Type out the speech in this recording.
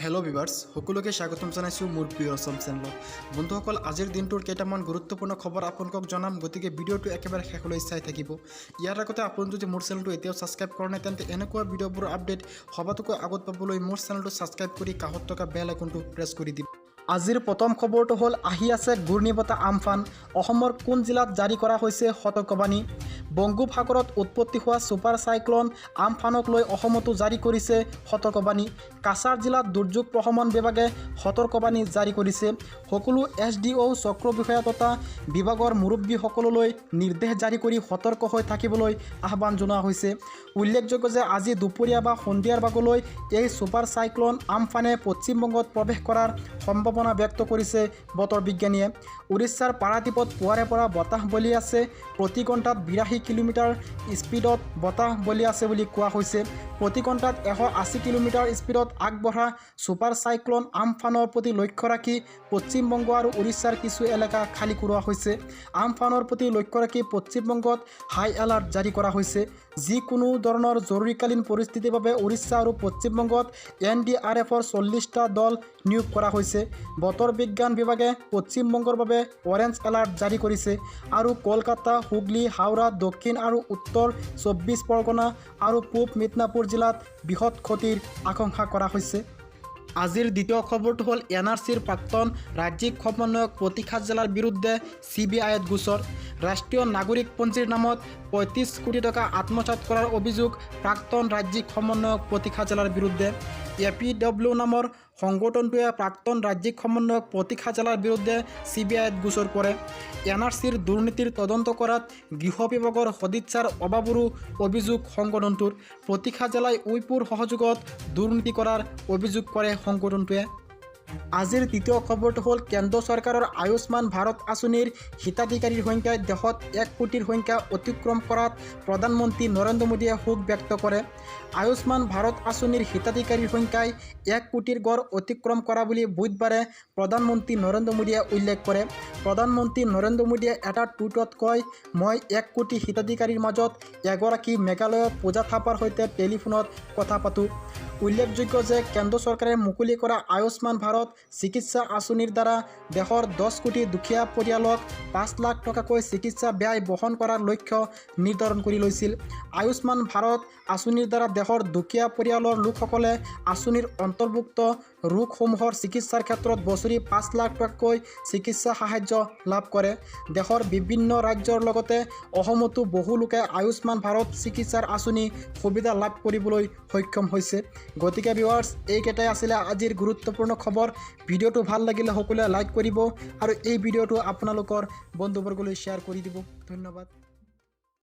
Hello' viewers, সকলোকে স্বাগতম জনাইছোঁ মোৰ প্ৰিয় অসম চেনেলত। বন্ধুসকল, আজিৰ দিনটোৰ কেইটামান গুৰুত্বপূৰ্ণ খবৰ আপোনালোকক জনাম, গতিকে ভিডিঅ'টো একেবাৰে শেষলৈ চাই থাকিব। ইয়াৰ আগতে আপুনি যদি মোৰ চেনেলটো এতিয়াও ছাবস্ক্ৰাইব কৰা নাই, তেন্তে এনেকুৱা ভিডিঅ'বোৰৰ আপডেট সবাতোকৈ আগত পাবলৈ মোৰ চেনেলটো ছাবস্ক্ৰাইব কৰি কাষত থকা বেল আইকনটো প্ৰেছ কৰি দিব। আজিৰ প্ৰথম খবৰটো হ'ল, আহি আছে ঘূৰ্ণীবতাহ আমফান। অসমৰ কোন জিলাত জাৰি কৰা হৈছে সতৰ্কবাণী? বংগোপসাগৰত উৎপত্তি হোৱা ছুপাৰ চাইক্লন আমফানক লৈ অসমতো জাৰি কৰিছে সতৰ্কবাণী। কাছাৰ জিলাত দুৰ্যোগ প্ৰশমন বিভাগে সতৰ্কবাণী জাৰি কৰিছে। সকলো SDO চক্ৰ বিষয়া তথা বিভাগৰ মুৰব্বীসকললৈ নিৰ্দেশ জাৰি কৰি সতৰ্ক হৈ থাকিবলৈ আহ্বান জনোৱা হৈছে। উল্লেখযোগ্য যে আজি দুপৰীয়া বা সন্ধিয়াৰ ভাগলৈ এই ছুপাৰ চাইক্লন আমফানে পশ্চিমবংগত প্ৰৱেশ কৰাৰ সম্ভাৱনা ব্যক্ত কৰিছে বতৰ বিজ্ঞানীয়ে। উৰিষ্যাৰ পাৰাদ্বীপত পুৱাৰে পৰা বতাহ বলি আছে। প্ৰতি ঘণ্টাত 82 কিলোমিটাৰ স্পীডত বতাহ বলি আছে বুলি কোৱা হৈছে। প্ৰতি ঘণ্টাত 180 কিলোমিটাৰ স্পীডত আগবঢ়া ছুপাৰ চাইক্লন আমফানৰ প্ৰতি লক্ষ্য ৰাখি পশ্চিমবংগ আৰু উৰিষ্যাৰ কিছু এলেকা খালী কৰোৱা হৈছে। আমফানৰ প্ৰতি লক্ষ্য ৰাখি পশ্চিমবংগত হাই এলাৰ্ট জাৰি কৰা হৈছে। যিকোনো ধৰণৰ জৰুৰীকালীন পৰিস্থিতিৰ বাবে উৰিষ্যা আৰু পশ্চিমবংগত NDRFৰ 40টা দল নিয়োগ কৰা হৈছে। বতৰ বিজ্ঞান বিভাগে পশ্চিমবংগৰ বাবে অৰেঞ্জ এলাৰ্ট জাৰি কৰিছে আৰু কলকাতা, হুগলী, হাওৰা, দক্ষিণ আৰু উত্তৰ 24 পৰগনা আৰু পূব মিদনাপুৰ জিলাত বৃহৎ ক্ষতিৰ আশংকা কৰা হৈছে। আজিৰ দ্বিতীয় খবৰটো হ'ল, NRCৰ প্ৰাক্তন ৰাজ্যিক সমন্বয়ক প্ৰতীক্ষা জেলাৰ বিৰুদ্ধে CBIত গোচৰ। ৰাষ্ট্ৰীয় নাগৰিকপঞ্জীৰ নামত 35 কোটি টকা আত্মসাৎ কৰাৰ অভিযোগ প্ৰাক্তন ৰাজ্যিক সমন্বয়ক প্ৰতীক্ষা জেলাৰ বিৰুদ্ধে। APW নামৰ সংগঠনটোৱে প্ৰাক্তন ৰাজ্যিক সমন্বয়ক প্ৰতীক্ষা জেলাৰ বিৰুদ্ধে CBIত গোচৰ কৰে। NRCৰ দুৰ্নীতিৰ তদন্ত কৰাত গৃহ বিভাগৰ সদিচ্ছাৰ অভাৱৰো অভিযোগ সংগঠনটোৰ। প্ৰতীক্ষা জেলাই উইপুৰ সহযোগত দুৰ্নীতি কৰাৰ অভিযোগ কৰে সংগঠনটোৱে। আজিৰ তৃতীয় খবৰটো হ'ল, কেন্দ্ৰ চৰকাৰৰ আয়ুষ্মান ভাৰত আঁচনিৰ হিতাধিকাৰীৰ সংখ্যাই দেশত 1 কোটিৰ সংখ্যা অতিক্ৰম কৰাত প্ৰধানমন্ত্ৰী নৰেন্দ্ৰ মোদীয়ে সুখ ব্যক্ত কৰে। আয়ুষ্মান ভাৰত আঁচনিৰ হিতাধিকাৰীৰ সংখ্যাই 1 কোটিৰ গড় অতিক্ৰম কৰা বুলি বুধবাৰে প্ৰধানমন্ত্ৰী নৰেন্দ্ৰ মোদীয়ে উল্লেখ কৰে। প্ৰধানমন্ত্ৰী নৰেন্দ্ৰ মোদীয়ে এটা টুইটত কয়, মই 1 কোটি হিতাধিকাৰীৰ মাজত এগৰাকী মেঘালয়ৰ পূজা থাপাৰ সৈতে টেলিফোনত কথা পাতোঁ। উল্লেখযোগ্য যে কেন্দ্ৰ চৰকাৰে মুকলি কৰা আয়ুষ্মান ভাৰত চিকিৎসা আঁচনিৰ দ্বাৰা দেশৰ 10 কোটি দুখীয়া পৰিয়ালক 5 লাখ টকাকৈ চিকিৎসা ব্যয় বহন কৰাৰ লক্ষ্য নিৰ্ধাৰণ কৰি লৈছিল। আয়ুষ্মান ভাৰত আঁচনিৰ দ্বাৰা দেশৰ দুখীয়া পৰিয়ালৰ লোকসকলে আঁচনিৰ অন্তৰ্ভুক্ত ৰোগসমূহৰ চিকিৎসাৰ ক্ষেত্ৰত বছৰি 5 লাখ টকাকৈ চিকিৎসা সাহায্য লাভ কৰে। দেশৰ বিভিন্ন ৰাজ্যৰ লগতে অসমতো বহু লোকে আয়ুষ্মান ভাৰত চিকিৎসাৰ আঁচনি সুবিধা লাভ কৰিবলৈ সক্ষম হৈছে। গতিকে ভিউৱাৰ্ছ, এইকেইটাই আছিলে আজিৰ গুৰুত্বপূৰ্ণ খবৰ। ভিডিঅ'টো ভাল লাগিলে সকলোৱে লাইক কৰিব আৰু এই ভিডিঅ'টো আপোনালোকৰ বন্ধুবৰ্গলৈ শ্বেয়াৰ কৰি দিব। ধন্যবাদ।